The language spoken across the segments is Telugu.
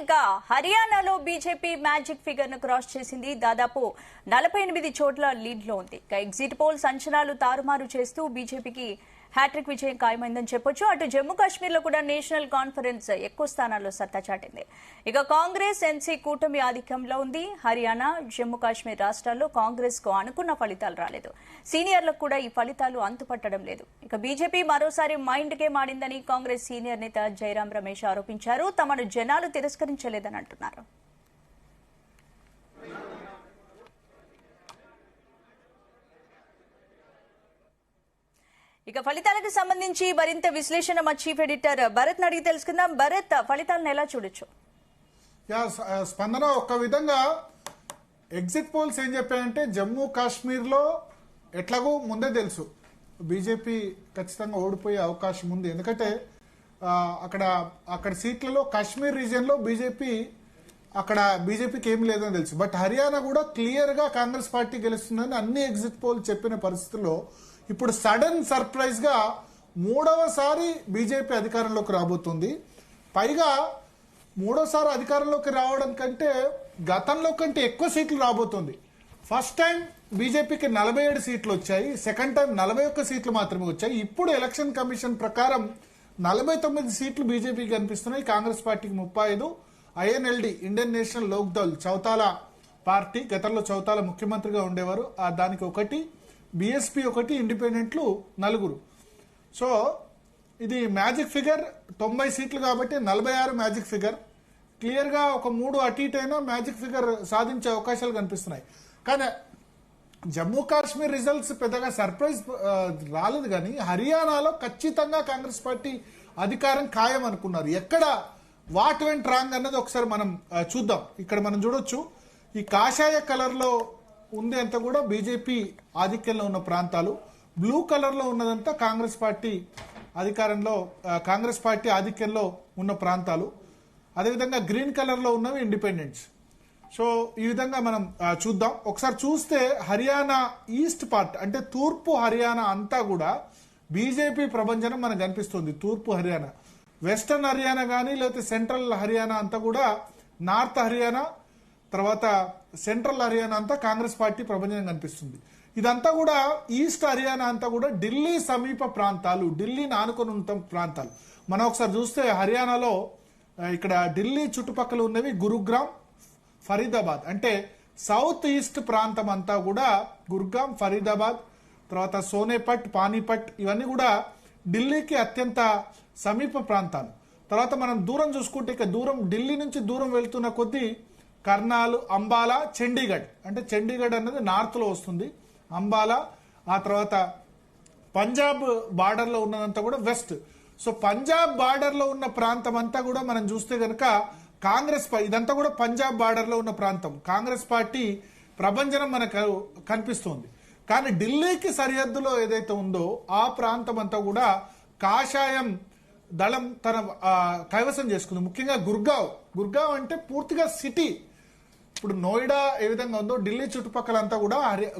ఇక హర్యానాలో బీజేపీ మ్యాజిక్ ఫిగర్ ను క్రాస్ చేసింది. దాదాపు 48 చోట్ల లీడ్ లో ఉంది. ఇక ఎగ్జిట్ పోల్స్ అంచనాలు తారుమారు చేస్తూ బీజేపీకి హ్యాట్రిక్ విజయం ఖాయమైందని చెప్పొచ్చు. అటు జమ్మూ కాశ్మీర్ లో కూడా నేషనల్ కాన్ఫరెన్స్ ఎక్కువ స్థానాల్లో సత్తా చాటింది. ఇక కాంగ్రెస్ ఎన్సీ కూటమి ఆధిక్యంలో ఉంది. హర్యానా, జమ్మూ కాశ్మీర్ రాష్ట్రాల్లో కాంగ్రెస్ కు అనుకున్న ఫలితాలు రాలేదు. సీనియర్లకు కూడా ఈ ఫలితాలు అంతుపట్టడం లేదు. ఇక బీజేపీ మరోసారి మైండ్ గేమ్ ఆడిందని కాంగ్రెస్ సీనియర్ నేత జైరాం రమేష్ ఆరోపించారు. తమను జనాలు తిరస్కరించలేదని అంటున్నారు. ఇక ఫలితాలకు సంబంధించి మరింత విశ్లేషణ మా చీఫ్ ఎడిటర్ భరత్ అడిగి తెలుసుకుందాం. భరత్, ఫలితాలను ఎలా చూడొచ్చు? స్పందన ఒక విధంగా ఎగ్జిట్ పోల్స్ ఏం చెప్పాయంటే జమ్మూ కాశ్మీర్ లో ఎట్లాగో ముందే తెలుసు బీజేపీ ఖచ్చితంగా ఓడిపోయే అవకాశం ఉంది. ఎందుకంటే అక్కడ సీట్లలో కాశ్మీర్ రీజియన్ లో బీజేపీకి ఏమి లేదని తెలుసు. బట్ హర్యానా కూడా క్లియర్ గా కాంగ్రెస్ పార్టీ గెలుస్తుందని అన్ని ఎగ్జిట్ పోల్ చెప్పిన పరిస్థితుల్లో ఇప్పుడు సడన్ సర్ప్రైజ్ గా మూడవసారి బీజేపీ అధికారంలోకి రాబోతుంది. పైగా మూడోసారి అధికారంలోకి రావడం కంటే గతంలో కంటే ఎక్కువ సీట్లు రాబోతుంది. ఫస్ట్ టైం బీజేపీకి 47 సీట్లు వచ్చాయి. సెకండ్ టైం 41 సీట్లు మాత్రమే వచ్చాయి. ఇప్పుడు ఎలక్షన్ కమిషన్ ప్రకారం 49 సీట్లు బీజేపీకి కనిపిస్తున్నాయి. కాంగ్రెస్ పార్టీకి 35. INLD Indian national Lok Dal Chautala party, గతంలో చౌతాలా ముఖ్యమంత్రిగా ఉండేవారు, దానికి 1, బీఎస్పీ 1, ఇండిపెండెంట్లు 4. సో ఇది మ్యాజిక్ ఫిగర్ 90 సీట్లు కాబట్టి 46 మ్యాజిక్ ఫిగర్. క్లియర్ గా ఒక 3 అటు ఇటు అయినా మ్యాజిక్ ఫిగర్ సాధించే అవకాశాలు కనిపిస్తున్నాయి. కానీ జమ్మూ కాశ్మీర్ రిజల్ట్స్ పెద్దగా సర్ప్రైజ్ రాలేదు. కానీ హర్యానాలో ఖచ్చితంగా కాంగ్రెస్ పార్టీ అధికారం ఖాయం అనుకున్నారు. ఎక్కడ వాట్ వెంట్ రాంగ్ అన్నది ఒకసారి మనం చూద్దాం. ఇక్కడ మనం చూడొచ్చు, ఈ కాషాయ కలర్ లో ఉంది అంతా కూడా బీజేపీ ఆధిక్యంలో ఉన్న ప్రాంతాలు, బ్లూ కలర్ లో ఉన్నదంతా కాంగ్రెస్ పార్టీ ఆధిక్యంలో ఉన్న ప్రాంతాలు, అదేవిధంగా గ్రీన్ కలర్ లో ఉన్నవి ఇండిపెండెంట్స్. సో ఈ విధంగా మనం చూద్దాం. ఒకసారి చూస్తే హర్యానా ఈస్ట్ పార్ట్ అంటే తూర్పు హర్యానా అంతా కూడా బీజేపీ ప్రభంజనం మనకు కనిపిస్తుంది. తూర్పు హర్యానా, వెస్టర్న్ హర్యానా కానీ లేకపోతే సెంట్రల్ హర్యానా అంతా కూడా, నార్త్ హర్యానా తర్వాత సెంట్రల్ హర్యానా అంతా కాంగ్రెస్ పార్టీ ప్రభంజనం కనిపిస్తుంది. ఇదంతా కూడా ఈస్ట్ హర్యానా అంతా కూడా ఢిల్లీ సమీప ప్రాంతాలు, ఢిల్లీని ఆనుకొని ఉన్న ప్రాంతాలు. మనం ఒకసారి చూస్తే హర్యానాలో ఇక్కడ ఢిల్లీ చుట్టుపక్కల ఉన్నవి గురుగ్రామ్, ఫరీదాబాద్, అంటే సౌత్ ఈస్ట్ ప్రాంతం అంతా కూడా గురుగ్రామ్, ఫరీదాబాద్, తర్వాత సోనేపట్, పానీపట్, ఇవన్నీ కూడా ఢిల్లీకి అత్యంత సమీప ప్రాంతాలు. తర్వాత మనం దూరం చూసుకుంటే ఇక ఢిల్లీ నుంచి దూరం వెళ్తున్న కొద్దీ కర్నాల్, అంబాలా, చండీగఢ్, అంటే చండీగఢ్ అనేది నార్త్ లో వస్తుంది, అంబాలా, ఆ తర్వాత పంజాబ్ బార్డర్ లో ఉన్నదంతా కూడా వెస్ట్. సో పంజాబ్ బార్డర్ లో ఉన్న ప్రాంతం అంతా కూడా మనం చూస్తే గనక ఇదంతా కూడా పంజాబ్ బార్డర్ లో ఉన్న ప్రాంతం. కాంగ్రెస్ పార్టీ ప్రభంజనం మనకు కనిపిస్తోంది. కానీ ఢిల్లీకి సరిహద్దులో ఏదైతే ఉందో ఆ ప్రాంతం అంతా కూడా కాషాయం దళం తన కైవసం చేసుకుంది. ముఖ్యంగా గుర్గావ్ అంటే పూర్తిగా సిటీ. ఇప్పుడు నోయిడా ఏ విధంగా ఉందో ఢిల్లీ చుట్టుపక్కలంతా కూడా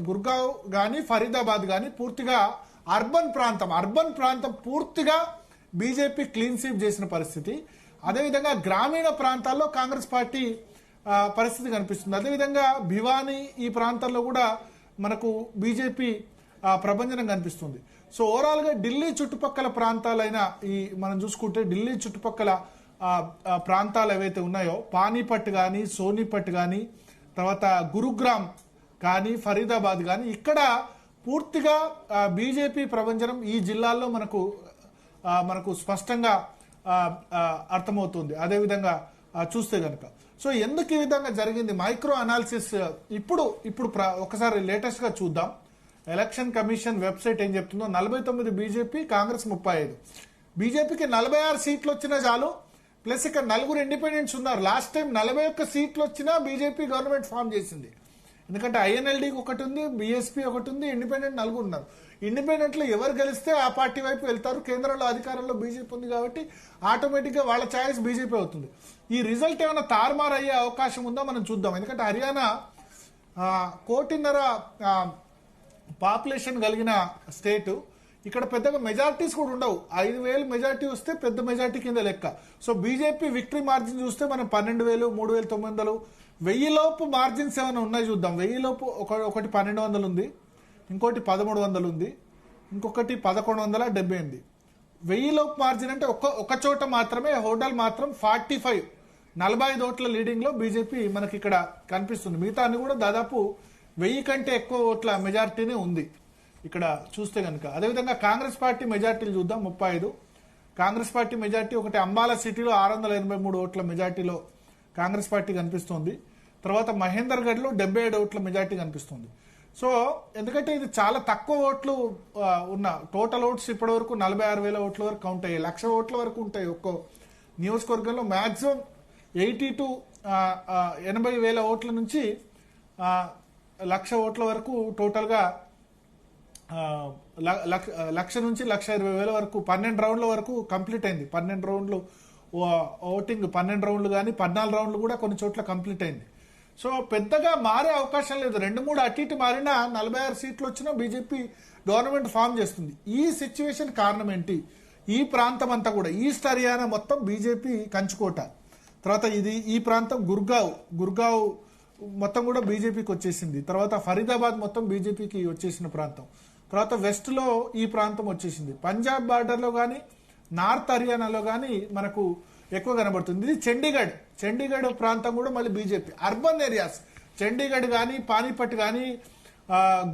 గుర్గావ్ గాని ఫరీదాబాద్ గాని పూర్తిగా అర్బన్ ప్రాంతం పూర్తిగా బీజేపీ క్లీన్ స్వీప్ చేసిన పరిస్థితి. అదేవిధంగా గ్రామీణ ప్రాంతాల్లో కాంగ్రెస్ పార్టీ పరిస్థితి కనిపిస్తుంది. అదేవిధంగా భివానీ ఈ ప్రాంతాల్లో కూడా మనకు బీజేపీ ప్రభంజనం కనిపిస్తుంది. సో ఓవరాల్ గా ఢిల్లీ చుట్టుపక్కల ప్రాంతాలైన మనం చూసుకుంటే ఢిల్లీ చుట్టుపక్కల ప్రాంతాలు ఏవైతే ఉన్నాయో పానీపట్ కానీ, సోనీపట్ కానీ, తర్వాత గురుగ్రామ్ కానీ, ఫరీదాబాద్ కానీ, ఇక్కడ పూర్తిగా బీజేపీ ప్రభంజనం ఈ జిల్లాల్లో మనకు స్పష్టంగా అర్థమవుతుంది. అదేవిధంగా చూస్తే గనక సో ఎందుకు ఈ విధంగా జరిగింది మైక్రో అనాలిసిస్ ఇప్పుడు ఒకసారి లేటెస్ట్ గా చూద్దాం. ఎలక్షన్ కమిషన్ వెబ్సైట్ ఏం చెప్తుందో 49 బీజేపీ, కాంగ్రెస్ 35. బీజేపీకి 46 సీట్లు వచ్చినా చాలు, ప్లస్ ఇక్కడ 4 ఇండిపెండెంట్స్ ఉన్నారు. లాస్ట్ టైం 41 సీట్లు వచ్చినా బీజేపీ గవర్నమెంట్ ఫామ్ చేసింది. ఎందుకంటే ఐఎన్ఎల్డీకి 1 ఉంది, బీఎస్పీ 1 ఉంది, ఇండిపెండెంట్ 4 ఉన్నారు. ఇండిపెండెంట్లు ఎవరు గెలిస్తే ఆ పార్టీ వైపు వెళ్తారు. కేంద్రంలో అధికారంలో బీజేపీ ఉంది కాబట్టి ఆటోమేటిక్ గా వాళ్ళ ఛాయిస్ బీజేపీ అవుతుంది. ఈ రిజల్ట్ ఏమైనా తారుమారు అయ్యే అవకాశం ఉందో మనం చూద్దాం. ఎందుకంటే హర్యానా 1.5 కోటి పాపులేషన్ కలిగిన స్టేట్. ఇక్కడ పెద్దగా మెజార్టీస్ కూడా ఉండవు. 5,000 మెజార్టీ వస్తే పెద్ద మెజార్టీ కింద లెక్క. సో బీజేపీ విక్టరీ మార్జిన్ చూస్తే మనం 12,000, 3,900, 1,000 లోపు మార్జిన్స్ ఏమైనా ఉన్నాయి చూద్దాం. 1,000 లోపు ఒకటి 1,200 ఉంది, ఇంకోటి 1,300 ఉంది, ఇంకొకటి 1,178. 1,000 లోపు మార్జిన్ అంటే ఒక చోట మాత్రమే హోటల్ మాత్రం 45 ఓట్ల లీడింగ్ లో బీజేపీ మనకి ఇక్కడ కనిపిస్తుంది. మిగతా అన్ని కూడా దాదాపు 1000 కంటే ఎక్కువ ఓట్ల మెజార్టీనే ఉంది ఇక్కడ చూస్తే కనుక. అదేవిధంగా కాంగ్రెస్ పార్టీ మెజార్టీలు చూద్దాం. 35 కాంగ్రెస్ పార్టీ మెజార్టీ. ఒకటి అంబాలా సిటీలో 683 ఓట్ల మెజార్టీలో కాంగ్రెస్ పార్టీ కనిపిస్తుంది. తర్వాత మహేందర్ గఢ్ లో 77 ఓట్ల మెజార్టీ కనిపిస్తుంది. సో ఎందుకంటే ఇది చాలా తక్కువ ఓట్లు ఉన్న టోటల్ ఓట్స్ ఇప్పటి వరకు 46,000 ఓట్ల వరకు కౌంట్ అయ్యాయి. 1,00,000 ఓట్ల వరకు ఉంటాయి ఒక్కో నియోజకవర్గంలో. మాక్సిమం 80 to 80,000 ఓట్ల నుంచి 1,00,000 ఓట్ల వరకు టోటల్ గా 1,00,000 నుంచి 1,20,000 వరకు 12 రౌండ్ల వరకు కంప్లీట్ అయింది. 12 రౌండ్లు ఓటింగ్, 12 రౌండ్లు కానీ 14 రౌండ్లు కూడా కొన్ని చోట్ల కంప్లీట్ అయింది. సో పెద్దగా మారే అవకాశం లేదు. 2-3 అటు ఇటు మారినా 46 సీట్లు వచ్చినా బీజేపీ గవర్నమెంట్ ఫామ్ చేస్తుంది. ఈ సిచ్యువేషన్ కారణం ఏంటి? ఈ ప్రాంతం అంతా కూడా ఈస్ట్ హర్యానా మొత్తం బీజేపీ కంచుకోట. తర్వాత ఈ ప్రాంతం గుర్గావ్ మొత్తం కూడా బీజేపీకి వచ్చేసింది. తర్వాత ఫరీదాబాద్ మొత్తం బీజేపీకి వచ్చేసిన ప్రాంతం. తర్వాత వెస్ట్ లో ఈ ప్రాంతం వచ్చేసింది. పంజాబ్ బార్డర్ లో గానీ నార్త్ హర్యానాలో గానీ మనకు ఎక్కువ కనబడుతుంది. ఇది చండీగఢ్ ప్రాంతం కూడా మళ్ళీ బీజేపీ. అర్బన్ ఏరియాస్ చండీగఢ్ గానీ, పానీపట్ గానీ,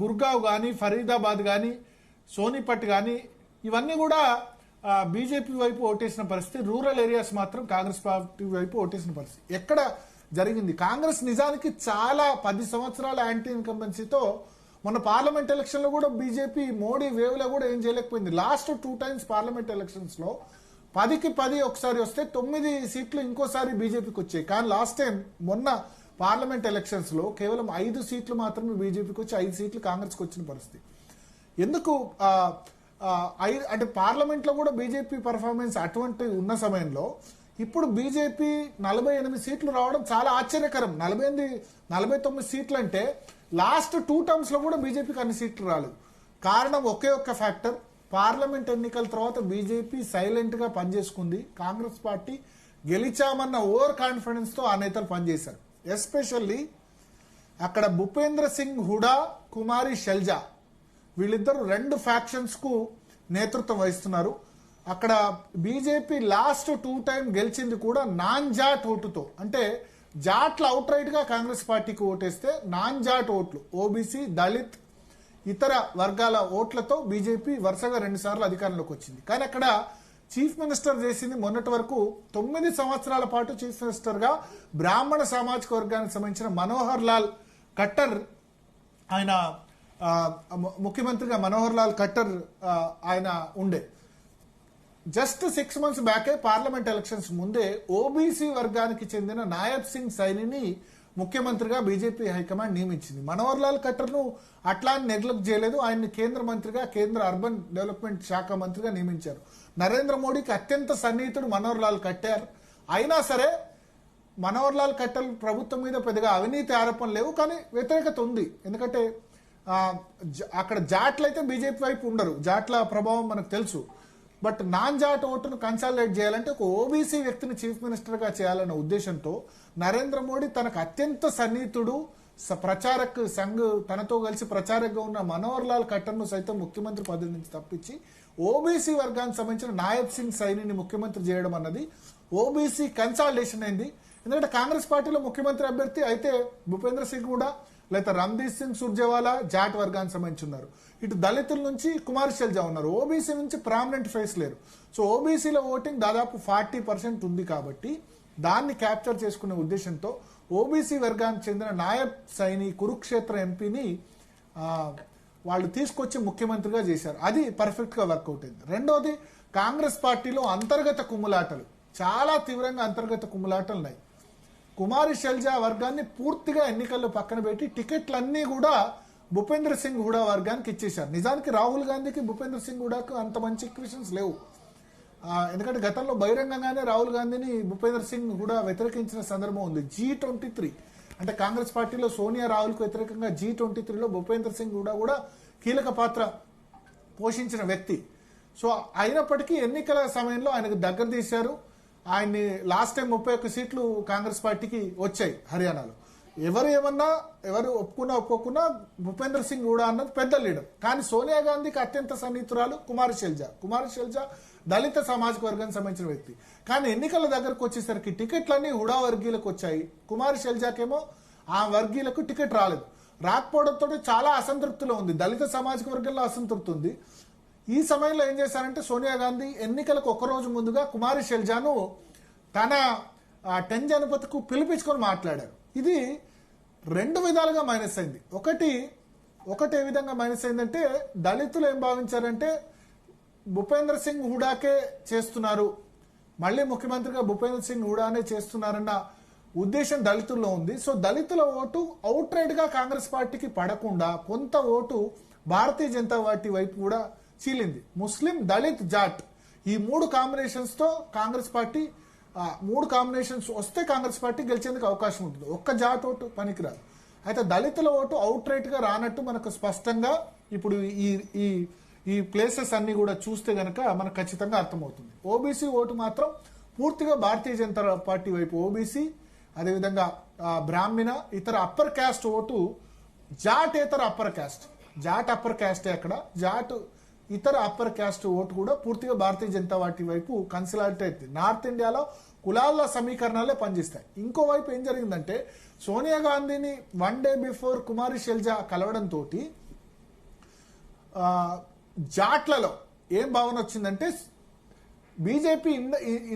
గుర్గావ్ గానీ, ఫరీదాబాద్ గానీ, సోనిపట్ గానీ ఇవన్నీ కూడా బీజేపీ వైపు ఓటేసిన పరిస్థితి. రూరల్ ఏరియాస్ మాత్రం కాంగ్రెస్ పార్టీ వైపు ఓటేసిన పరిస్థితి. ఎక్కడ జరిగింది? కాంగ్రెస్ నిజానికి చాలా 10 సంవత్సరాల యాంటీ ఇన్కంబెన్సీతో మొన్న పార్లమెంట్ ఎలక్షన్ లో కూడా బీజేపీ మోడీ వేవ్ లో కూడా ఏం చేయలేకపోయింది. లాస్ట్ 2 times పార్లమెంట్ ఎలక్షన్స్ లో 10కి 10 ఒకసారి వస్తే 9 సీట్లు ఇంకోసారి బీజేపీకి వచ్చాయి. కానీ లాస్ట్ టైం మొన్న పార్లమెంట్ ఎలక్షన్స్ లో కేవలం 5 సీట్లు మాత్రమే బీజేపీకి వచ్చి 5 సీట్లు కాంగ్రెస్ కి వచ్చిన పరిస్థితి. ఎందుకు అంటే పార్లమెంట్ లో కూడా బీజేపీ పర్ఫార్మెన్స్ అటువంటి ఉన్న సమయంలో ఇప్పుడు బీజేపీ 48 సీట్లు రావడం చాలా ఆశ్చర్యకరం. 49 సీట్లు అంటే లాస్ట్ 2 terms లో కూడా బీజేపీకి అన్ని సీట్లు రాలేదు. కారణం ఒకే ఒక్క ఫ్యాక్టర్, పార్లమెంట్ ఎన్నికల తర్వాత బీజేపీ సైలెంట్ గా పనిచేసుకుంది. కాంగ్రెస్ పార్టీ గెలిచామన్న ఓవర్ కాన్ఫిడెన్స్ తో ఆ నేతలు పనిచేశారు. ఎస్పెషల్లీ అక్కడ భూపేంద్ర సింగ్ హుడా, కుమారి షెల్జా వీళ్ళిద్దరు 2 ఫ్యాక్షన్స్ కు నేతృత్వం వహిస్తున్నారు. అక్కడ బీజేపీ లాస్ట్ 2 times గెలిచింది కూడా నాన్ జాట్ ఓటుతో. అంటే జాట్లు అవుట్ రైట్ గా కాంగ్రెస్ పార్టీకి ఓటేస్తే నాన్ జాట్ ఓట్లు, ఓబీసీ, దళిత్, ఇతర వర్గాల ఓట్లతో బీజేపీ వరుసగా 2 సార్లు అధికారంలోకి వచ్చింది. కానీ అక్కడ చీఫ్ మినిస్టర్ చేసింది మొన్నటి వరకు 9 సంవత్సరాల పాటు చీఫ్ మినిస్టర్ గా బ్రాహ్మణ సామాజిక వర్గానికి సంబంధించిన మనోహర్ లాల్ ఖట్టర్, ఆయన ముఖ్యమంత్రిగా మనోహర్ లాల్ ఖట్టర్ ఆయన ఉండే. జస్ట్ 6 months బ్యాకే పార్లమెంట్ ఎలక్షన్స్ ముందే ఓబీసీ వర్గానికి చెందిన నాయబ్ సింగ్ సైనిని ముఖ్యమంత్రిగా బీజేపీ హైకమాండ్ నియమించింది. మనోహర్ లాల్ ఖట్టర్ ను అట్లా నెగ్లెక్ట్ చేయలేదు. ఆయన్ని కేంద్ర మంత్రిగా, కేంద్ర అర్బన్ డెవలప్మెంట్ శాఖ మంత్రిగా నియమించారు. నరేంద్ర మోడీకి అత్యంత సన్నిహితుడు మనోహర్ లాల్ ఖట్టర్. అయినా సరే మనోహర్ లాల్ ఖట్టర్ ప్రభుత్వం మీద పెద్దగా అవినీతి ఆరోపణలు లేవు, కానీ వ్యతిరేకత ఉంది. ఎందుకంటే అక్కడ జాట్లు అయితే బీజేపీ వైపు ఉండరు, జాట్ల ప్రభావం మనకు తెలుసు. బట్ నాన్ జాట్ ఓటును కన్సాలిడేట్ చేయాలంటే ఒక ఓబీసీ వ్యక్తిని చీఫ్ మినిస్టర్ గా చేయాలన్న ఉద్దేశంతో నరేంద్ర మోడీ తనకు అత్యంత సన్నిహితుడు, ప్రచారక్ సంఘ్, తనతో కలిసి ప్రచారక్గా ఉన్న మనోహర్ లాల్ ఖట్టర్ ను సైతం ముఖ్యమంత్రి పదవి నుంచి తప్పించి ఓబీసీ వర్గానికి సంబంధించిన నాయబ్ సింగ్ సైనిని ముఖ్యమంత్రి చేయడం అన్నది ఓబీసీ కన్సాలిడేషన్ అయింది. ఎందుకంటే కాంగ్రెస్ పార్టీలో ముఖ్యమంత్రి అభ్యర్థి అయితే భూపేంద్ర సింగ్ కూడా లేదా రణదీప్ సింగ్ సుర్జేవాలా జాట్ వర్గానికి సంబంధించి ఉన్నారు. ఇటు దళితుల నుంచి కుమారి షెల్జా ఉన్నారు. ఓబీసీ నుంచి ప్రామినెంట్ ఫేస్ లేరు. సో ఓబీసీలో ఓటింగ్ దాదాపు 40% ఉంది. కాబట్టి దాన్ని క్యాప్చర్ చేసుకునే ఉద్దేశంతో ఓబీసీ వర్గానికి చెందిన నాయబ్ సైని కురుక్షేత్ర ఎంపీని వాళ్ళు తీసుకొచ్చి ముఖ్యమంత్రిగా చేశారు. అది పర్ఫెక్ట్ గా వర్కౌట్ అయింది. రెండోది, కాంగ్రెస్ పార్టీలో అంతర్గత కుమ్ములాటలు, చాలా తీవ్రంగా అంతర్గత కుమ్ములాటలు ఉన్నాయి. కుమారి షెల్జా వర్గాన్ని పూర్తిగా ఎన్నికల్లో పక్కన పెట్టి టికెట్లన్నీ కూడా భూపేంద్ర సింగ్ హుడా వర్గానికి ఇచ్చేశారు. నిజానికి రాహుల్ గాంధీకి భూపేంద్ర సింగ్ హుడాకు అంత మంచి ఈక్వేషన్స్ లేవు. ఎందుకంటే గతంలో బహిరంగంగానే రాహుల్ గాంధీని భూపేంద్ర సింగ్ హుడా వ్యతిరేకించిన సందర్భం ఉంది. G23 అంటే కాంగ్రెస్ పార్టీలో సోనియా రాహుల్ కు వ్యతిరేకంగా G23లో భూపేంద్ర సింగ్ హుడా కూడా కీలక పాత్ర పోషించిన వ్యక్తి. సో అయినప్పటికీ ఎన్నికల సమయంలో ఆయనకు దగ్గర తీశారు. ఆయన్ని లాస్ట్ టైం 31 సీట్లు కాంగ్రెస్ పార్టీకి వచ్చాయి హర్యానాలో. ఎవరు ఏమన్నా, ఎవరు ఒప్పుకున్నా ఒప్పుకోకున్నా భూపేందర్ సింగ్ హూడా అన్నది పెద్ద లీడర్. కానీ సోనియా గాంధీకి అత్యంత సన్నిహితురాలు కుమారి శైలజ దళిత సామాజిక వర్గానికి సంబంధించిన వ్యక్తి. కానీ ఎన్నికల దగ్గరకు వచ్చేసరికి టికెట్లన్నీ హుడా వర్గీయులకు వచ్చాయి. కుమారి శైలజాకేమో ఆ వర్గీయులకు టికెట్ రాలేదు. రాకపోవడంతో చాలా అసంతృప్తిలో ఉంది, దళిత సామాజిక వర్గంలో అసంతృప్తి ఉంది. ఈ సమయంలో ఏం చేశారంటే సోనియా గాంధీ ఎన్నికలకు ఒకరోజు ముందుగా కుమారి శైలజాను తన 10 జనపథకు పిలిపించుకొని మాట్లాడారు. ఇది 2 విధాలుగా మైనస్ అయింది. ఒకటి ఏ విధంగా మైనస్ అయిందంటే దళితులు ఏం భావించారంటే భూపేంద్ర సింగ్ హూడాకే చేస్తున్నారు, మళ్ళీ ముఖ్యమంత్రిగా భూపేంద్ర సింగ్ హూడానే చేస్తున్నారన్న ఉద్దేశం దళితుల్లో ఉంది. సో దళితుల ఓటు అవుట్ రైట్ గా కాంగ్రెస్ పార్టీకి పడకుండా కొంత ఓటు భారతీయ జనతా పార్టీ వైపు కూడా చీలింది. ముస్లిం, దళిత్, జాట్ ఈ 3 కాంబినేషన్స్ తో కాంగ్రెస్ పార్టీ 3 కాంబినేషన్స్ వస్తే కాంగ్రెస్ పార్టీ గెలిచేందుకు అవకాశం ఉంటుంది. ఒక్క జాట్ ఓటు పనికిరాదు. అయితే దళితుల ఓటు అవుట్ రైట్ గా రానట్టు మనకు స్పష్టంగా ఇప్పుడు ఈ ప్లేసెస్ అన్ని కూడా చూస్తే గనక మనకు ఖచ్చితంగా అర్థమవుతుంది. ఓబీసీ ఓటు మాత్రం పూర్తిగా భారతీయ జనతా పార్టీ వైపు ఓబీసీ, అదేవిధంగా బ్రాహ్మణ, ఇతర upper caste vote Jat upper క్యాస్టే అక్కడ, జాట్ ఇతర అప్పర్ క్యాస్ట్ ఓటు కూడా పూర్తిగా భారతీయ జనతా పార్టీ వైపు కన్సల్టేట్ అవుతుంది. నార్త్ ఇండియాలో కులాల సమీకరణాలే పనిచేస్తాయి. ఇంకోవైపు ఏం జరిగిందంటే సోనియా గాంధీని 1 డే బిఫోర్ కుమారి శైలజ కలవడంతో జాట్లలో ఏం భావన వచ్చిందంటే బీజేపీ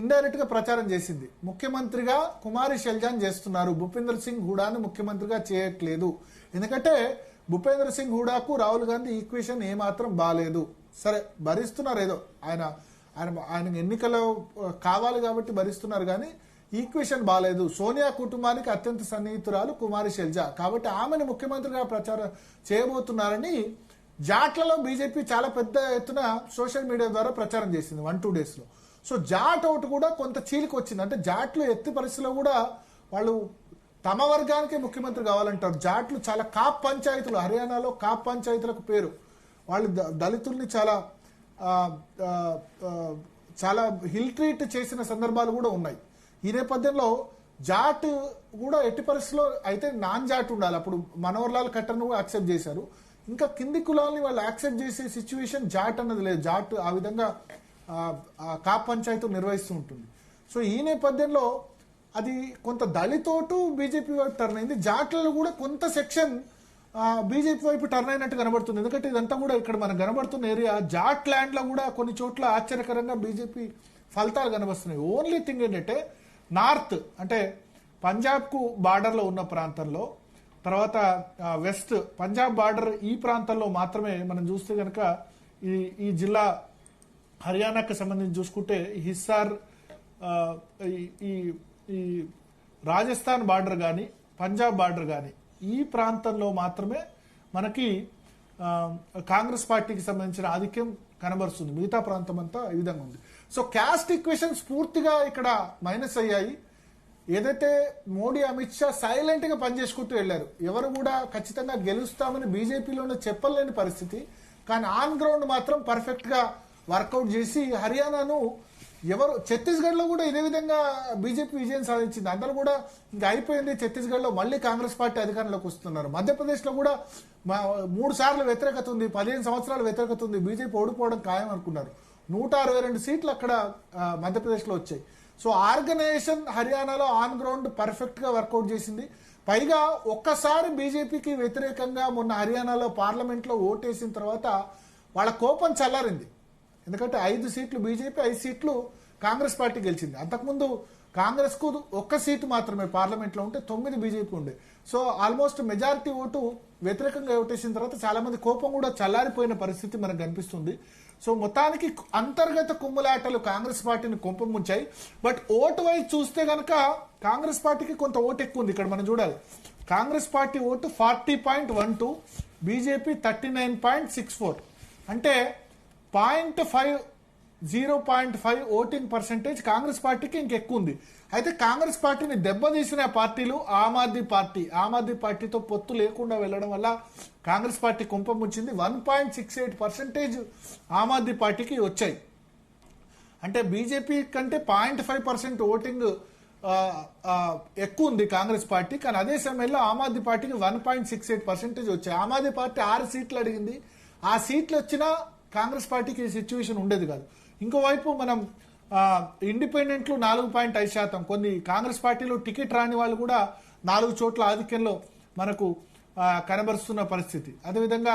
ఇండైరెక్ట్ గా ప్రచారం చేసింది, ముఖ్యమంత్రిగా కుమారి శైలజాని చేస్తున్నారు, భూపేందర్ సింగ్ హూడాని ముఖ్యమంత్రిగా చేయట్లేదు. ఎందుకంటే భూపేందర్ సింగ్ హూడాకు రాహుల్ గాంధీ ఈక్వేషన్ ఏమాత్రం బాగాలేదు. సరే భరిస్తున్నారు, ఏదో ఆయన ఎన్నికలు కావాలి కాబట్టి భరిస్తున్నారు, కానీ ఈక్వేషన్ బాగాలేదు. సోనియా కుటుంబానికి అత్యంత సన్నిహితురాలు కుమారి శైలజ కాబట్టి ఆమెను ముఖ్యమంత్రిగా ప్రచారం చేయబోతున్నారని జాట్లలో బీజేపీ చాలా పెద్ద ఎత్తున సోషల్ మీడియా ద్వారా ప్రచారం చేసింది 1-2 days లో. సో జాట్ అవుట్ కూడా కొంత చీలికి వచ్చింది. అంటే జాట్లు ఎత్తి పరిస్థితిలో కూడా వాళ్ళు తమ వర్గానికి ముఖ్యమంత్రి కావాలంటారు. జాట్లు చాలా కాప్ పంచాయతీలు, హర్యానాలో కాప్ పంచాయతీలకు పేరు. వాళ్ళు దళితుల్ని చాలా హిల్ ట్రీట్ చేసిన సందర్భాలు కూడా ఉన్నాయి. ఈ నేపథ్యంలో జాట్ కూడా ఎట్టి పరిస్థితిలో అయితే నాన్ జాట్ ఉండాలి. అప్పుడు మనోహర్ లాల్ ఖట్టర్ను కూడా యాక్సెప్ట్ చేశారు. ఇంకా కింది కులాలని వాళ్ళు యాక్సెప్ట్ చేసే సిచ్యువేషన్ జాట్ అన్నది లేదు. జాట్ ఆ విధంగా కాప్ పంచాయతీ నిర్వహిస్తూ ఉంటుంది. సో ఈ నేపథ్యంలో అది కొంత దళితోటు బీజేపీ వైపు టర్న్ అయింది. జాట్లలో కూడా కొంత సెక్షన్ బీజేపీ వైపు టర్న్ అయినట్టు కనబడుతుంది. ఎందుకంటే ఇదంతా కూడా ఇక్కడ మనకు కనబడుతున్న ఏరియా జాట్ ల్యాండ్ లో కూడా కొన్ని చోట్ల ఆశ్చర్యకరంగా బీజేపీ ఫలితాలు కనబడుతున్నాయి. ఓన్లీ థింగ్ ఏంటంటే నార్త్ అంటే పంజాబ్ కు బార్డర్ లో ఉన్న ప్రాంతంలో, తర్వాత వెస్ట్ పంజాబ్ బార్డర్ ఈ ప్రాంతాల్లో మాత్రమే మనం చూస్తే కనుక ఈ జిల్లా హర్యానాకు సంబంధించి చూసుకుంటే హిస్సార్, ఈ రాజస్థాన్ బార్డర్ కానీ పంజాబ్ బార్డర్ కానీ ఈ ప్రాంతంలో మాత్రమే మనకి కాంగ్రెస్ పార్టీకి సంబంధించిన ఆధిక్యం కనబరుస్తుంది. మిగతా ప్రాంతం అంతా ఈ విధంగా ఉంది. సో క్యాస్ట్ ఈక్వేషన్స్ పూర్తిగా ఇక్కడ మైనస్ అయ్యాయి. ఏదైతే మోడీ, అమిత్ షా సైలెంట్ గా పనిచేసుకుంటూ వెళ్లారు. ఎవరు కూడా ఖచ్చితంగా గెలుస్తామని బీజేపీలోనే చెప్పలేని పరిస్థితి. కానీ ఆన్ గ్రౌండ్ మాత్రం పర్ఫెక్ట్ గా వర్కౌట్ చేసి హర్యానాను ఛత్తీస్గఢ్ లో కూడా ఇదే విధంగా బీజేపీ విజయం సాధించింది. అందరూ కూడా ఇంకా అయిపోయింది, ఛత్తీస్గఢ్ లో మళ్ళీ కాంగ్రెస్ పార్టీ అధికారంలోకి వస్తున్నారు. మధ్యప్రదేశ్ లో కూడా 3 సార్లు వ్యతిరేకత ఉంది, 15 సంవత్సరాల వ్యతిరేకత ఉంది, బీజేపీ ఓడిపోవడం ఖాయం అనుకున్నారు. 162 సీట్లు అక్కడ మధ్యప్రదేశ్ లో వచ్చాయి. సో ఆర్గనైజేషన్ హర్యానాలో ఆన్ గ్రౌండ్ పర్ఫెక్ట్ గా వర్కౌట్ చేసింది. పైగా ఒక్కసారి బీజేపీకి వ్యతిరేకంగా మొన్న హర్యానాలో పార్లమెంట్ లో ఓటేసిన తర్వాత వాళ్ళ కోపం చల్లారింది. ఎందుకంటే 5 సీట్లు బీజేపీ, 5 సీట్లు కాంగ్రెస్ పార్టీ గెలిచింది. అంతకుముందు కాంగ్రెస్ కు 1 సీటు మాత్రమే పార్లమెంట్ లో ఉంటే 9 బీజేపీ ఉండే. సో ఆల్మోస్ట్ మెజారిటీ ఓటు వ్యతిరేకంగా ఓటేసిన తర్వాత చాలా మంది కోపం కూడా చల్లారిపోయిన పరిస్థితి మనకు కనిపిస్తుంది. సో మొత్తానికి అంతర్గత కుమ్ములాటలు కాంగ్రెస్ పార్టీని కుంపముంచాయి. బట్ ఓటు వైపు చూస్తే గనక కాంగ్రెస్ పార్టీకి కొంత ఓటు ఎక్కువ ఉంది. ఇక్కడ మనం చూడాలి, కాంగ్రెస్ పార్టీ ఓటు 40.12, బీజేపీ 39.64. అంటే 0.5 0.5 ఓటింగ్ పర్సెంటేజ్ కాంగ్రెస్ పార్టీకి ఇంకెక్కువ ఉంది. అయితే కాంగ్రెస్ పార్టీని దెబ్బతీసిన పార్టీలు ఆమ్ ఆద్మీ పార్టీతో పొత్తు లేకుండా వెళ్లడం వల్ల కాంగ్రెస్ పార్టీ కుంపముంచింది. 1.68% ఆమ్ ఆద్మీ పార్టీకి వచ్చాయి. అంటే బీజేపీ కంటే 0.5% ఓటింగ్ ఎక్కువ ఉంది కాంగ్రెస్ పార్టీ. కానీ అదే సమయంలో ఆమ్ ఆద్మీ పార్టీకి 1.68% వచ్చాయి. ఆమ్ ఆద్మీ పార్టీ 6 సీట్లు అడిగింది. ఆ సీట్లు వచ్చినా కాంగ్రెస్ పార్టీకి ఈ సిచ్యువేషన్ ఉండేది కాదు. ఇంకోవైపు మనం ఇండిపెండెంట్లు 4.5%, కొన్ని కాంగ్రెస్ పార్టీలో టికెట్ రాని వాళ్ళు కూడా 4 చోట్ల ఆధిక్యంలో మనకు కనబరుస్తున్న పరిస్థితి. అదేవిధంగా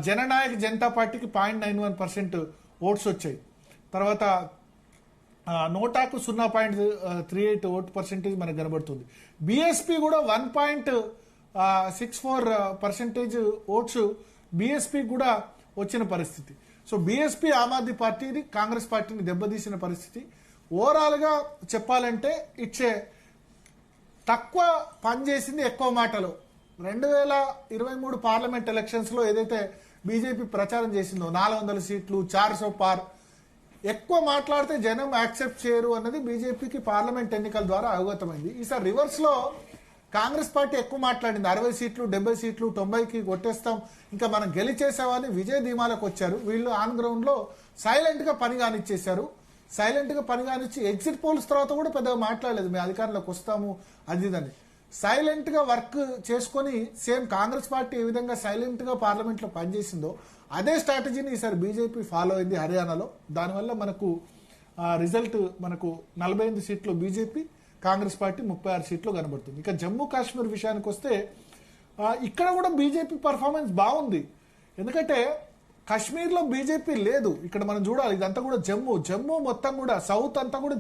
జననాయక్ జనతా పార్టీకి 0.91% ఓట్స్ వచ్చాయి. తర్వాత నోటాకు 0.38 ఓట్ పర్సెంటేజ్ మనకు కనబడుతుంది. బీఎస్పీ కూడా 1.64% ఓట్స్ బీఎస్పీ కూడా వచ్చిన పరిస్థితి. సో బీఎస్పీ ఆమ్ ఆద్మీ పార్టీని కాంగ్రెస్ పార్టీని దెబ్బతీసిన పరిస్థితి. ఓవరాల్ గా చెప్పాలంటే ఇట్సే తక్కువ పనిచేసింది ఎక్కువ మాటలు. 2023 పార్లమెంట్ ఎలక్షన్స్ లో ఏదైతే బీజేపీ ప్రచారం చేసిందో 400 సీట్లు 400 పార్, ఎక్కువ మాట్లాడితే జనం యాక్సెప్ట్ చేయరు అన్నది బీజేపీకి పార్లమెంట్ ఎన్నికల ద్వారా అవగతమైంది. ఈసారి రివర్స్ లో కాంగ్రెస్ పార్టీ ఎక్కువ మాట్లాడింది. 60 సీట్లు 70 సీట్లు 90కి కొట్టేస్తాం, ఇంకా మనం గెలిచేసామని విజయ ధీమాలకు వచ్చారు. వీళ్ళు ఆన్ గ్రౌండ్ లో సైలెంట్ గా పని కానిచ్చేశారు. సైలెంట్ గా పని కానిచ్చి ఎగ్జిట్ పోల్స్ తర్వాత కూడా పెద్దగా మాట్లాడలేదు, మేము అధికారంలోకి వస్తాము అది ఇదని. సైలెంట్ గా వర్క్ చేసుకుని సేమ్ కాంగ్రెస్ పార్టీ ఏ విధంగా సైలెంట్ గా పార్లమెంట్ లో పనిచేసిందో అదే స్ట్రాటజీని ఈసారి బీజేపీ ఫాలో అయింది హర్యానాలో. దానివల్ల మనకు రిజల్ట్ మనకు 48 సీట్లు బీజేపీ, కాంగ్రెస్ పార్టీ 36 సీట్లు కనబడుతుంది. ఇక జమ్మూ కాశ్మీర్ విషయానికి వస్తే ఇక్కడ కూడా బీజేపీ పర్ఫార్మెన్స్ బాగుంది. ఎందుకంటే కాశ్మీర్లో బీజేపీ లేదు. ఇక్కడ మనం చూడాలి, ఇదంతా కూడా జమ్మూ మొత్తం కూడా సౌత్ అంతా కూడా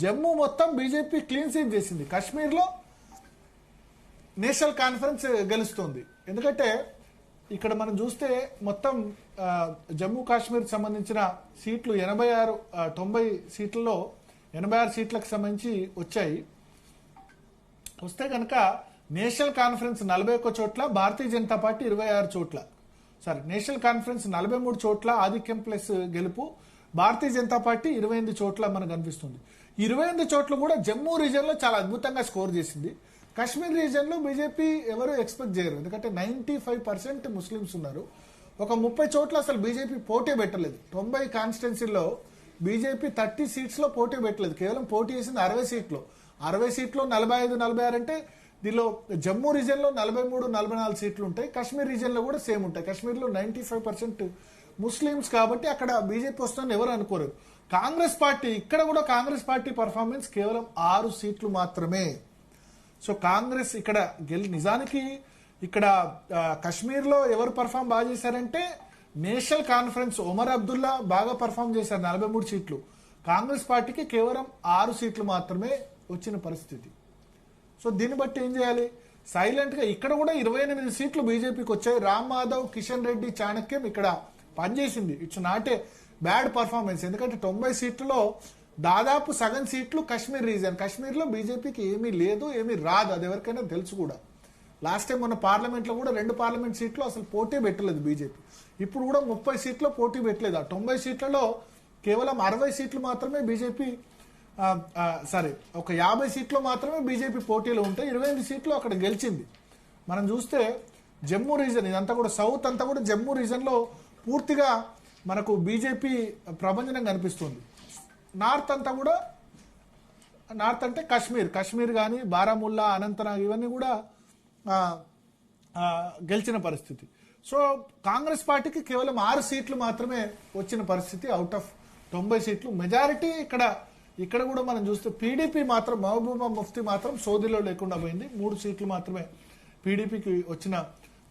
జమ్మూ మొత్తం బీజేపీ క్లీన్ స్వీప్ చేసింది. కాశ్మీర్లో నేషనల్ కాన్ఫరెన్స్ గెలుస్తుంది. ఎందుకంటే ఇక్కడ మనం చూస్తే మొత్తం జమ్మూ కాశ్మీర్ సంబంధించిన సీట్లు 90 సీట్లలో 86 సీట్లకు సంబంధించి వచ్చాయి. వస్తే కనుక నేషనల్ కాన్ఫరెన్స్ 41 చోట్ల, భారతీయ జనతా పార్టీ 26 చోట్ల, నేషనల్ కాన్ఫరెన్స్ 43 చోట్ల ఆధిక్యం ప్లస్ గెలుపు, భారతీయ జనతా పార్టీ 28 చోట్ల మనకు కనిపిస్తుంది. 28 చోట్ల కూడా జమ్మూ రీజన్ లో చాలా అద్భుతంగా స్కోర్ చేసింది. కాశ్మీర్ రీజన్ లో బీజేపీ ఎవరు ఎక్స్పెక్ట్ చేయరు, ఎందుకంటే 95% ముస్లింస్ ఉన్నారు. ఒక 30 చోట్ల అసలు బీజేపీ పోటీ పెట్టలేదు. 90 కాన్స్టిట్యున్సీల్లో బీజేపీ 30 సీట్స్ లో పోటీ పెట్టలేదు, కేవలం పోటీ చేసింది 60 సీట్లు. 60 సీట్లు 45-46 అంటే దీనిలో జమ్మూ రీజన్ లో 43-44 సీట్లు ఉంటాయి. కాశ్మీర్ రీజన్ లో కూడా సేమ్ ఉంటాయి. కాశ్మీర్ లో 95% ముస్లింస్ కాబట్టి అక్కడ బీజేపీ వస్తుందని ఎవరు అనుకోరు. కాంగ్రెస్ పార్టీ ఇక్కడ కూడా కాంగ్రెస్ పార్టీ పర్ఫార్మెన్స్ కేవలం 6 సీట్లు మాత్రమే. సో కాంగ్రెస్ ఇక్కడ నిజానికి ఇక్కడ కాశ్మీర్ లో ఎవరు పర్ఫార్మ్ బాగా చేశారంటే నేషనల్ కాన్ఫరెన్స్ ఒమర్ అబ్దుల్లా బాగా పర్ఫార్మ్ చేశారు, 43 సీట్లు. కాంగ్రెస్ పార్టీకి కేవలం 6 సీట్లు మాత్రమే వచ్చిన పరిస్థితి. సో దీన్ని బట్టి ఏం చేయాలి, సైలెంట్ గా ఇక్కడ కూడా 28 సీట్లు బీజేపీకి వచ్చాయి. రామ్ మాధవ్, కిషన్ రెడ్డి, చాణక్యం ఇక్కడ పనిచేసింది. It's not a bad performance. ఎందుకంటే 90 సీట్లలో దాదాపు సగం సీట్లు కాశ్మీర్ రీజన్. కాశ్మీర్ లో బీజేపీకి ఏమీ లేదు, ఏమీ రాదు, అది ఎవరికైనా తెలుసు కూడా. లాస్ట్ టైం మొన్న పార్లమెంట్ లో కూడా 2 పార్లమెంట్ సీట్లు అసలు పోటీ పెట్టలేదు బీజేపీ. ఇప్పుడు కూడా 30 సీట్లో పోటీ పెట్టలేదు. ఆ 90 సీట్లలో కేవలం 60 సీట్లు మాత్రమే బీజేపీ ఒక 50 సీట్లు మాత్రమే బీజేపీ పోటీలో ఉంటాయి. 28 సీట్లు అక్కడ గెలిచింది. మనం చూస్తే జమ్మూ రీజన్ ఇదంతా కూడా సౌత్ అంతా కూడా జమ్మూ రీజన్ లో పూర్తిగా మనకు బీజేపీ ప్రభంజనం కనిపిస్తుంది. నార్త్ అంతా కూడా, నార్త్ అంటే కాశ్మీర్ కానీ బారాముల్లా, అనంతనాగ్ ఇవన్నీ కూడా గెలిచిన పరిస్థితి. సో కాంగ్రెస్ పార్టీకి కేవలం 6 సీట్లు మాత్రమే వచ్చిన పరిస్థితి అవుట్ ఆఫ్ 90 సీట్లు. మెజారిటీ ఇక్కడ కూడా మనం చూస్తే పీడీపీ మాత్రం, మహబూబా ముఫ్తీ మాత్రం సోదిలో లేకుండా పోయింది. 3 సీట్లు మాత్రమే పీడీపీకి వచ్చిన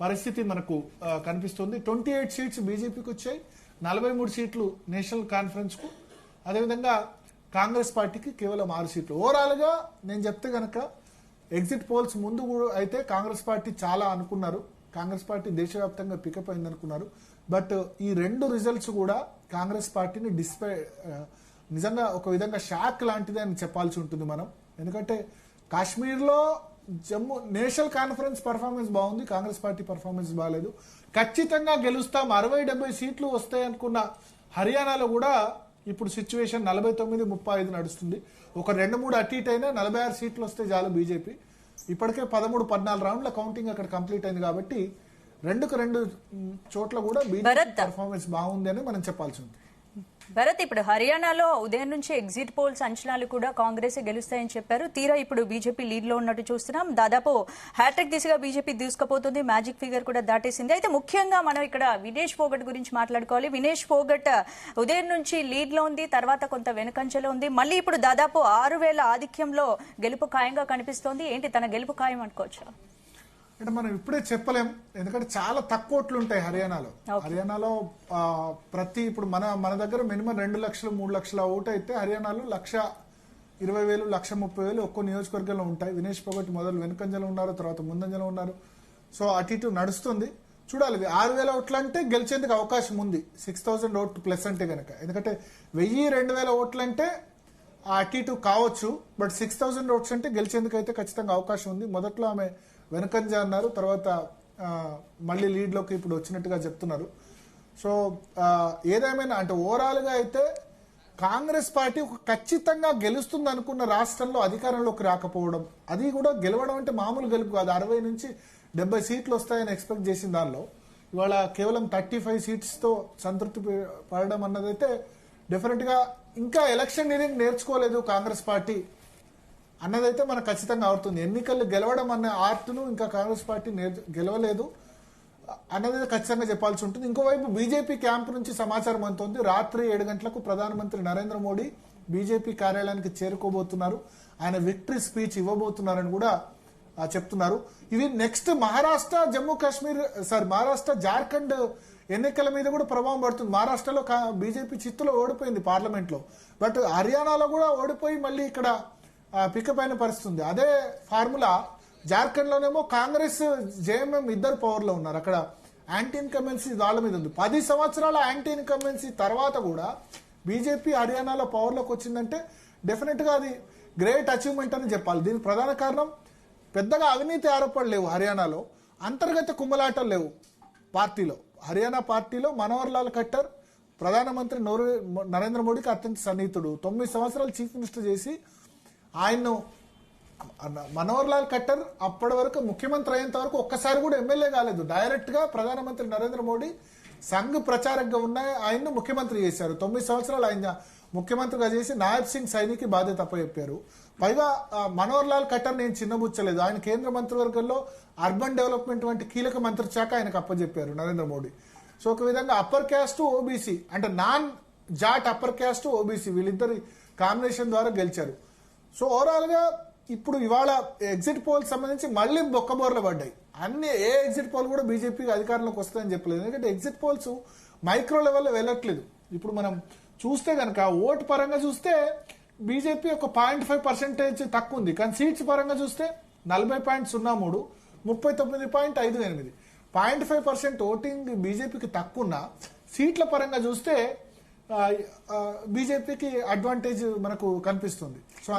పరిస్థితి మనకు కనిపిస్తుంది. 28 సీట్స్ బీజేపీకి వచ్చాయి, 43 సీట్లు నేషనల్ కాన్ఫరెన్స్ కు, అదేవిధంగా కాంగ్రెస్ పార్టీకి కేవలం 6 సీట్లు. ఓవరాల్ గా నేను చెప్తే గనక ఎగ్జిట్ పోల్స్ ముందు అయితే కాంగ్రెస్ పార్టీ చాలా అనుకున్నారు, కాంగ్రెస్ పార్టీ దేశవ్యాప్తంగా పికప్ అయింది అనుకున్నారు. బట్ ఈ 2 రిజల్ట్స్ కూడా కాంగ్రెస్ పార్టీని నిజంగా ఒక విధంగా షాక్ లాంటిది అని చెప్పాల్సి ఉంటుంది మనం. ఎందుకంటే కాశ్మీర్లో జమ్మూ నేషనల్ కాన్ఫరెన్స్ పర్ఫార్మెన్స్ బాగుంది, కాంగ్రెస్ పార్టీ పర్ఫార్మెన్స్ బాగాలేదు. ఖచ్చితంగా గెలుస్తాం 60-70 సీట్లు వస్తాయనుకున్న హర్యానాలో కూడా ఇప్పుడు సిచ్యువేషన్ 49-35 నడుస్తుంది. ఒక 2-3 అటు ఇటు అయినా 46 సీట్లు వస్తే చాలు బీజేపీ. ఇప్పటికే 13-14 రౌండ్ల కౌంటింగ్ అక్కడ కంప్లీట్ అయింది కాబట్టి 2 చోట్ల కూడా బీజేపీ పర్ఫార్మెన్స్ బాగుంది అని మనం చెప్పాల్సి ఉంది. భరత్, ఇప్పుడు హర్యానాలో ఉదయం నుంచి ఎగ్జిట్ పోల్స్ అంచనాలు కూడా కాంగ్రెస్ గెలుస్తాయని చెప్పారు. తీరా ఇప్పుడు బీజేపీ లీడ్ లో ఉన్నట్టు చూస్తున్నాం. దాదాపు హ్యాట్రిక్ దిశగా బీజేపీ దూసుకుపోతుంది. మ్యాజిక్ ఫిగర్ కూడా దాటేసింది. అయితే ముఖ్యంగా మనం ఇక్కడ వినేష్ ఫోగట్ గురించి మాట్లాడుకోవాలి. వినేష్ ఫోగట్ ఉదయం నుంచి లీడ్ లో ఉంది, తర్వాత కొంత వెనుకంచెలో ఉంది. మళ్ళీ ఇప్పుడు దాదాపు 6,000 ఆధిక్యంలో గెలుపు ఖాయంగా కనిపిస్తోంది. ఏంటి తన గెలుపు ఖాయం అనుకోవచ్చా? అంటే మనం ఇప్పుడే చెప్పలేం, ఎందుకంటే చాలా తక్కువ ఓట్లు ఉంటాయి హర్యానాలో. హర్యానాలో ఇప్పుడు మన దగ్గర మినిమం 2 లక్షలు 3 లక్షల ఓటు అయితే హర్యానాలో 1,20,000 1,30,000 ఒక్కో నియోజకవర్గంలో ఉంటాయి. వినేష్ ఫోగట్ మొదలు వెనుకంజలో ఉన్నారు, తర్వాత ముందంజలో ఉన్నారు. సో అటు ఇటు నడుస్తుంది. చూడాలి, 6,000 ఓట్లు అంటే గెలిచేందుకు అవకాశం ఉంది. 6,000 ఓట్లు ప్లస్ అంటే కనుక, ఎందుకంటే 1,000-2,000 ఓట్లు అంటే అటు ఇటు కావచ్చు. బట్ 6,000 ఓట్స్ అంటే గెలిచేందుకు అయితే ఖచ్చితంగా అవకాశం ఉంది. మొదట్లో ఆమె వెనకంజ అన్నారు, తర్వాత మళ్ళీ లీడ్లోకి ఇప్పుడు వచ్చినట్టుగా చెప్తున్నారు. సో ఏదేమైనా అంటే ఓవరాల్గా అయితే కాంగ్రెస్ పార్టీ ఖచ్చితంగా గెలుస్తుంది అనుకున్న రాష్ట్రంలో అధికారంలోకి రాకపోవడం, అది కూడా గెలవడం అంటే మామూలు గెలుపు కాదు. 60 నుంచి 70 సీట్లు వస్తాయని ఎక్స్పెక్ట్ చేసిన దానిలో ఇవాళ కేవలం 35 సీట్స్తో సంతృప్తి పడడం అన్నదైతే డెఫినెట్గా ఇంకా ఎలక్షన్ నేర్చుకోలేదు కాంగ్రెస్ పార్టీ అన్నదైతే మనకు ఖచ్చితంగా అవుతుంది. ఎన్నికలు గెలవడం అనే ఆర్ట్ను ఇంకా కాంగ్రెస్ పార్టీ గెలవలేదు అన్నది ఖచ్చితంగా చెప్పాల్సి ఉంటుంది. ఇంకోవైపు బీజేపీ క్యాంప్ నుంచి సమాచారం అందుతోంది. రాత్రి 7 గంటలకు ప్రధానమంత్రి నరేంద్ర మోడీ బీజేపీ కార్యాలయానికి చేరుకోబోతున్నారు. ఆయన విక్టరీ స్పీచ్ ఇవ్వబోతున్నారని కూడా చెప్తున్నారు. ఇవి నెక్స్ట్ మహారాష్ట్ర, జమ్మూ కాశ్మీర్, మహారాష్ట్ర, జార్ఖండ్ ఎన్నికల మీద కూడా ప్రభావం పడుతుంది. మహారాష్ట్రలో బీజేపీ చిత్తులో ఓడిపోయింది పార్లమెంట్ లో, బట్ హర్యానాలో కూడా ఓడిపోయి మళ్ళీ ఇక్కడ పికప్ అయిన పరిస్థితి ఉంది. అదే ఫార్ములా జార్ఖండ్ లోనేమో కాంగ్రెస్, జేఎంఎం ఇద్దరు పవర్ లో ఉన్నారు. అక్కడ యాంటీ ఇన్కంబెన్సీ వాళ్ళ మీద ఉంది. 10 సంవత్సరాల యాంటీ ఇన్కంబెన్సీ తర్వాత కూడా బీజేపీ హర్యానాలో పవర్ లోకి వచ్చిందంటే డెఫినెట్ గా అది గ్రేట్ అచీవ్మెంట్ అని చెప్పాలి. దీనికి ప్రధాన కారణం పెద్దగా అవినీతి ఆరోపణలు లేవు హర్యానాలో, అంతర్గత కుమ్మలాటలు లేవు పార్టీలో. హర్యానా పార్టీలో మనోహర్ లాల్ ఖట్టర్ ప్రధానమంత్రి నరేంద్ర మోడీకి అత్యంత సన్నిహితుడు. 9 సంవత్సరాలు చీఫ్ మినిస్టర్ చేసి ఆయన్ను మనోహర్ లాల్ ఖట్టర్ అప్పటి వరకు ముఖ్యమంత్రి అయ్యేంత వరకు ఒక్కసారి కూడా ఎమ్మెల్యే కాలేదు. డైరెక్ట్ గా ప్రధానమంత్రి నరేంద్ర మోడీ సంఘ్ ప్రచారకగా ఉన్న ఆయన్ను ముఖ్యమంత్రి చేశారు. 9 సంవత్సరాలు ఆయన ముఖ్యమంత్రిగా చేసి నాయబ్ సింగ్ సైనికి బాధ్యత అప్పచెప్పారు. పైగా మనోహర్ లాల్ ఖట్టర్ నేను చిన్నబుచ్చలేదు. ఆయన కేంద్ర మంత్రివర్గంలో అర్బన్ డెవలప్మెంట్ వంటి కీలక మంత్రి శాఖ ఆయనకు అప్పచెప్పారు నరేంద్ర మోడీ. సో ఒక విధంగా అప్పర్ క్యాస్ట్ ఓబీసీ అంటే non Jat upper caste OBC వీళ్ళిద్దరి కాంబినేషన్ ద్వారా గెలిచారు. సో ఓవరాల్ గా ఇప్పుడు ఇవాళ ఎగ్జిట్ పోల్ సంబంధించి మళ్ళీ బొక్కబోర్లు పడ్డాయి. ఏ ఎగ్జిట్ పోల్ కూడా బీజేపీకి అధికారంలోకి వస్తుందని చెప్పలేదు. ఎందుకంటే ఎగ్జిట్ పోల్స్ మైక్రో లెవెల్లో వెళ్ళట్లేదు. ఇప్పుడు మనం చూస్తే కనుక ఓటు పరంగా చూస్తే బీజేపీ ఒక 0.5% తక్కువ ఉంది, కానీ సీట్స్ పరంగా చూస్తే 40.03, 39.58. 0.5% ఓటింగ్ బీజేపీకి తక్కువ ఉన్న సీట్ల పరంగా చూస్తే బీజేపీకి అడ్వాంటేజ్ మనకు కనిపిస్తుంది. సో